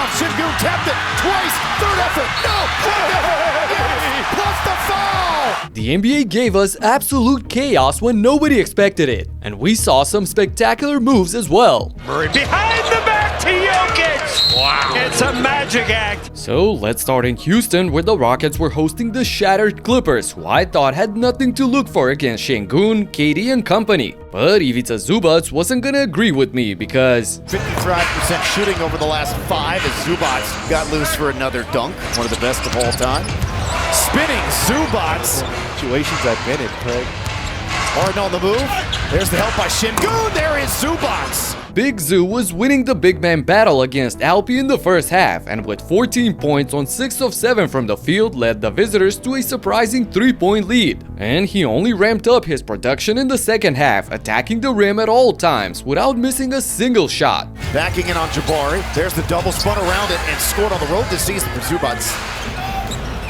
Rebound, Sengun tapped it twice. Third effort, no, fourth effort, yes, plus the foul. The NBA gave us absolute chaos when nobody expected it, and we saw some spectacular moves as well. Murray behind the back to Jokic. Wow. It's a magic act. So let's start in Houston, where the Rockets were hosting the shattered Clippers, who I thought had nothing to look for against Sengun, KD and company. But Ivica Zubac wasn't gonna agree with me because 55% shooting over the last 5 as Zubac got loose for another dunk, one of the best of all time. Spinning Zubac. Situations I've been in, Craig. Harden on the move. There's the help by Sengun. There is Zubac. Big Zoo was winning the big man battle against Alpi in the first half, and with 14 points on 6 of 7 from the field led the visitors to a surprising 3-point lead. And he only ramped up his production in the second half, attacking the rim at all times without missing a single shot. Backing in on Jabari. There's the double spun around it and scored on the road this season for Zubac.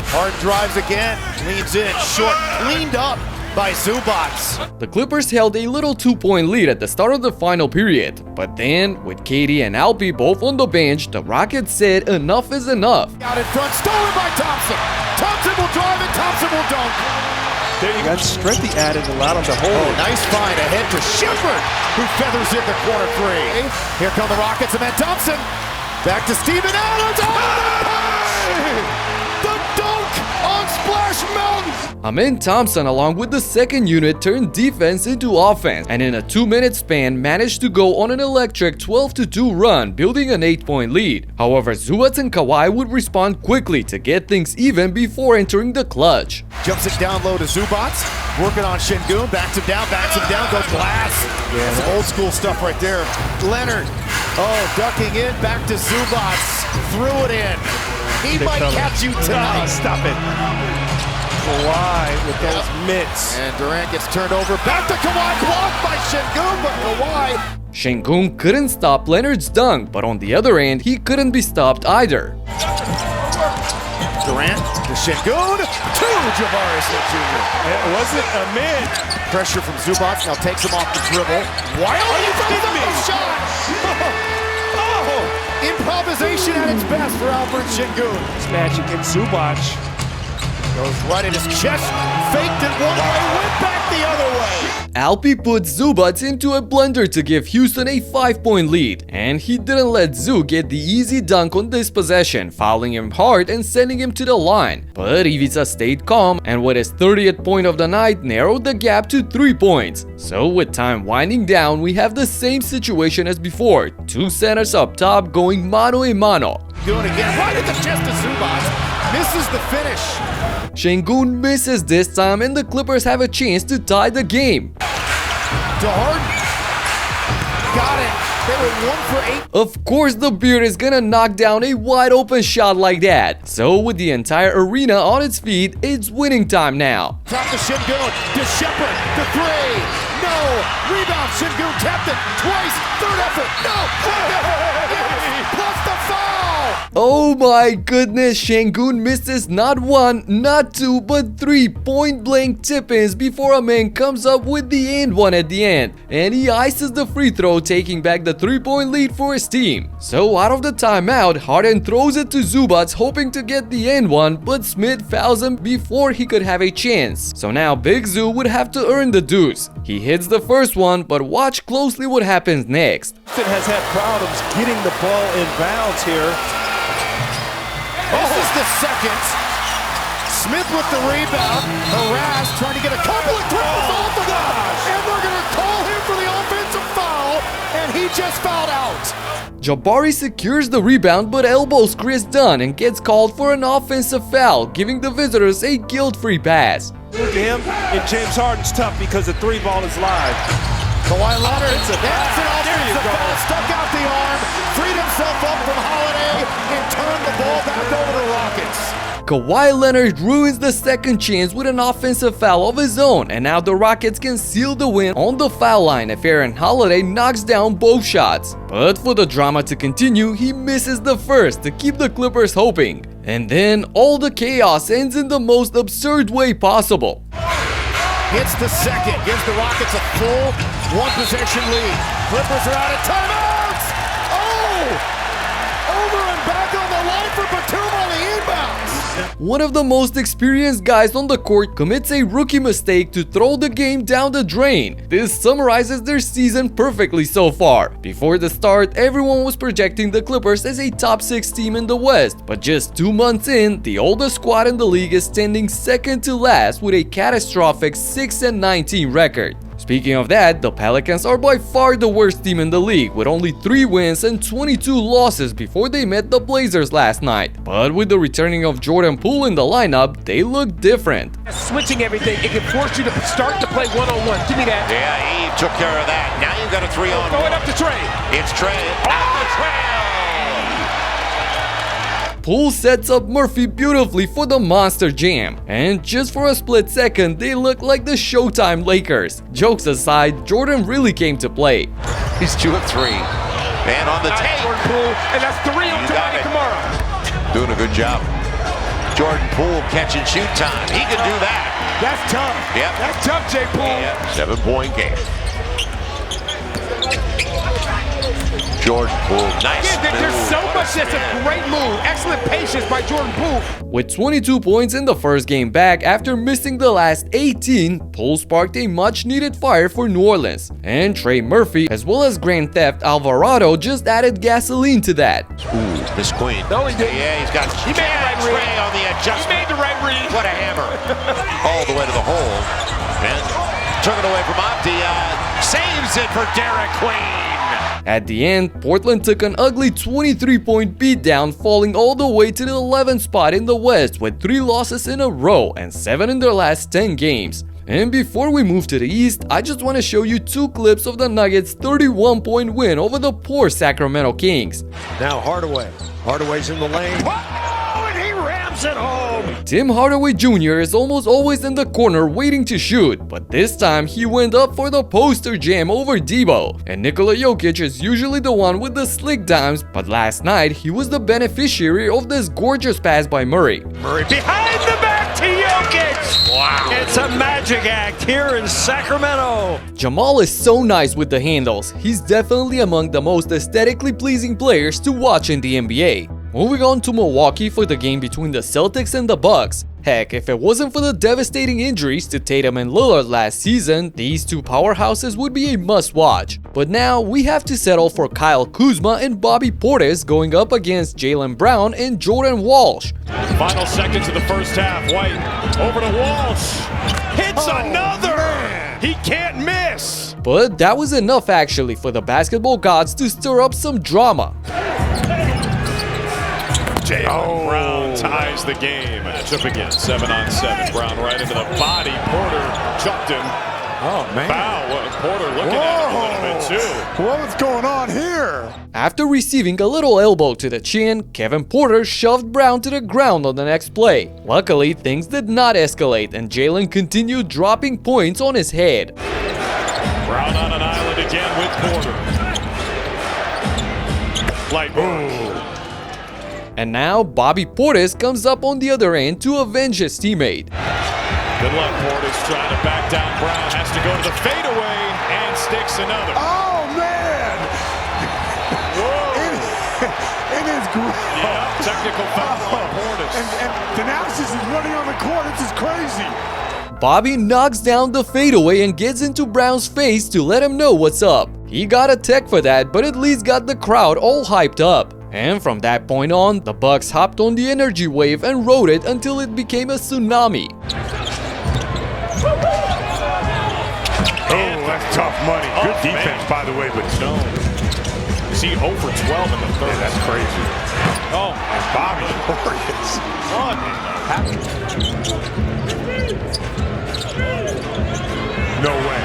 Harden drives again, leans in, short, cleaned up by Zubac. The Clippers held a little 2-point lead at the start of the final period, but then, with KD and Alpi both on the bench, the Rockets said enough is enough. Out in front, stolen by Thompson. Thompson will drive and Thompson will dunk. There you got strength he added, allowed him to hold Oh, it. nice find ahead to Shepard, who feathers in the corner 3. Here come the Rockets and then Thompson. Back to Steven Adams. The dunk on Splash Mountain. Amen Thompson, along with the second unit, turned defense into offense, and in a 2-minute span managed to go on an electric 12-2 run, building an 8-point lead. However, Zubac and Kawhi would respond quickly to get things even before entering the clutch. Jumps it down low to Zubac, working on Sengun, backs him down, goes glass. Yeah, some old school stuff right there. Leonard, ducking in, back to Zubac, threw it in. He might catch you tonight. Stop it. Kawhi with those mitts. And Durant gets turned over, back to Kawhi, blocked by Sengun, but Kawhi. Sengun couldn't stop Leonard's dunk, but on the other end, he couldn't be stopped either. Durant to Sengun, to Jabari Smith Jr. It wasn't a mid. Pressure from Zubac, now takes him off the dribble. Wildly from the shot! Improvisation at its best for Alfred Sengun. This match against Zubac. Goes right in his chest, faked it one way, went back the other way. Alpi put Zubac into a blender to give Houston a 5-point lead, and he didn't let Zoo get the easy dunk on this possession, fouling him hard and sending him to the line. But Ivica stayed calm, and with his 30th point of the night, narrowed the gap to 3 points. So with time winding down, we have the same situation as before, 2 centers up top going mano a mano. Doing it again, right at the chest of Zubac, misses the finish. Sengun misses this time, and the Clippers have a chance to tie the game. To Harden. Got it. They were 1 for 8. Of course the beard is gonna knock down a wide open shot like that. So with the entire arena on its feet, it's winning time now. Top to Sengun, to Shepard, to 3. No. Rebound, Sengun tapped it twice. Third effort, no. Fourth effort, yes, plus the foul. Oh my goodness, Sengun misses not 1, not 2, but 3 point-blank tip-ins before a man comes up with the and one at the end. And he ices the free throw, taking back the 3-point lead for his team. So out of the timeout, Harden throws it to Zubac, hoping to get the and one, but Smith fouls him before he could have a chance. So now Big Zoo would have to earn the deuce. He hits the first one, but watch closely what happens next. Houston has had problems getting the ball in bounds here. This is the second. Smith with the rebound, harassed, trying to get a couple of triples off of that. And they're going to call him for the offensive foul, and he just fouled out. Jabari secures the rebound but elbows Chris Dunn and gets called for an offensive foul, giving the visitors a guilt-free pass. Look at him, and James Harden's tough because the 3 ball is live. Kawhi Leonard, that's an offensive foul, stuck out the arm, freed himself up from Holiday, and turned the ball back over to the Rockets. Kawhi Leonard ruins the second chance with an offensive foul of his own, and now the Rockets can seal the win on the foul line if Aaron Holiday knocks down both shots. But for the drama to continue, he misses the first to keep the Clippers hoping. And then all the chaos ends in the most absurd way possible. Hits the second, gives the Rockets a full 1-possession lead. Clippers are out of timeouts! Oh! Over and back one of the most experienced guys on the court commits a rookie mistake to throw the game down the drain. This summarizes their season perfectly so far. Before the start, everyone was projecting the Clippers as a top 6 team in the West, but just 2 months in, the oldest squad in the league is standing second to last with a catastrophic 6-19 record. Speaking of that, the Pelicans are by far the worst team in the league with only 3 wins and 22 losses before they met the Blazers last night. But with the returning of Jordan Poole in the lineup, they look different. Switching everything, it can force you to start to play one-on-one. Give me that. Yeah, Eve took care of that. Now you've got a 3-on-1. Throw it up to Trey. It's Trey. Off the trail. Poole sets up Murphy beautifully for the Monster Jam. And just for a split second, they look like the Showtime Lakers. Jokes aside, Jordan really came to play. He's 2 of 3. And on the tape. Jordan Poole, and that's 3 on Toronto Kamara. Doing a good job. Jordan Poole catch and shoot time. He can do that. That's tough. Yep. That's tough, Jay Poole. Yeah, 7-point game. Jordan Poole, nice move. There's so much that's a great move. Excellent patience by Jordan Poole. With 22 points in the first game back after missing the last 18, Poole sparked a much-needed fire for New Orleans. And Trey Murphy, as well as Grand Theft Alvarado, just added gasoline to that. Ooh, Miss Queen. No, he didn't. Yeah, he's got He made the right read. Trey on the adjustment. He made the right read. What a hammer. All the way to the hole. And took it away from Opti. Saves it for Derek Queen. At the end, Portland took an ugly 23-point beatdown, falling all the way to the 11th spot in the West with 3 losses in a row and 7 in their last 10 games. And before we move to the East, I just want to show you 2 clips of the Nuggets' 31-point win over the poor Sacramento Kings. Now Hardaway. Hardaway's in the lane. Oh, and he rams it home. Tim Hardaway Jr. is almost always in the corner waiting to shoot, but this time he went up for the poster jam over Debo. And Nikola Jokic is usually the one with the slick dimes, but last night he was the beneficiary of this gorgeous pass by Murray. Murray behind the back to Jokic. Wow. It's a magic act here in Sacramento. Jamal is so nice with the handles. He's definitely among the most aesthetically pleasing players to watch in the NBA. Moving on to Milwaukee for the game between the Celtics and the Bucks. Heck, if it wasn't for the devastating injuries to Tatum and Lillard last season, these 2 powerhouses would be a must-watch. But now, we have to settle for Kyle Kuzma and Bobby Portis going up against Jaylen Brown and Jordan Walsh. Final seconds of the first half. White over to Walsh. Hits another. Man. He can't miss. But that was enough actually for the basketball gods to stir up some drama. Jaylen Brown ties the game. Matchup again, 7-on-7. Brown right into the body. Porter chucked him. Oh, man. Foul. Porter looking at him a little bit too. What's going on here? After receiving a little elbow to the chin, Kevin Porter shoved Brown to the ground on the next play. Luckily, things did not escalate and Jaylen continued dropping points on his head. Brown on an island again with Porter. Light burn. And now, Bobby Portis comes up on the other end to avenge his teammate. Good luck, Portis trying to back down Brown. Has to go to the fadeaway and sticks another. Oh, man! Whoa! It is great. Yeah, technical foul on Portis. And Thanasis is running on the court. This is crazy. Bobby knocks down the fadeaway and gets into Brown's face to let him know what's up. He got a tech for that, but at least got the crowd all hyped up. And from that point on, the Bucks hopped on the energy wave and rode it until it became a tsunami. Oh, that's tough money. Good defense, by the way, but no. See 0 for 12 in the third. Yeah, that's crazy. Oh, And Bobby Portis. No way.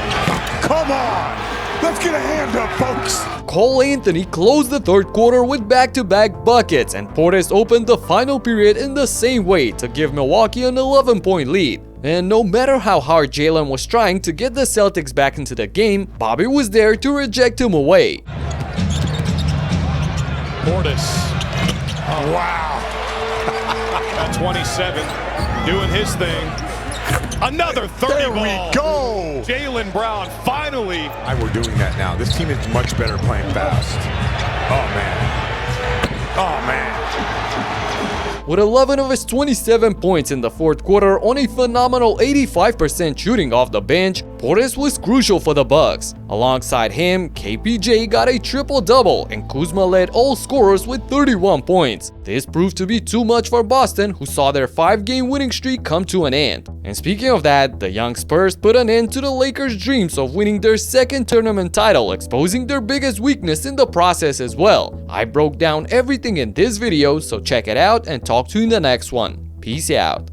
Come on. Let's get a hand up, folks. Cole Anthony closed the third quarter with back-to-back buckets, and Portis opened the final period in the same way to give Milwaukee an 11-point lead. And no matter how hard Jaylen was trying to get the Celtics back into the game, Bobby was there to reject him away. Portis. Oh, wow. At 27, doing his thing. Another 30 There ball. we go. Jaylen Brown finally. We're doing that now. This team is much better playing fast. Oh, man. Oh, man. with 11 of his 27 points in the fourth quarter on a phenomenal 85% shooting off the bench. Portis was crucial for the Bucks. Alongside him, KPJ got a triple-double and Kuzma led all scorers with 31 points. This proved to be too much for Boston, who saw their 5-game winning streak come to an end. And speaking of that, the young Spurs put an end to the Lakers' dreams of winning their second tournament title, exposing their biggest weakness in the process as well. I broke down everything in this video, so check it out and talk to you in the next one. Peace out.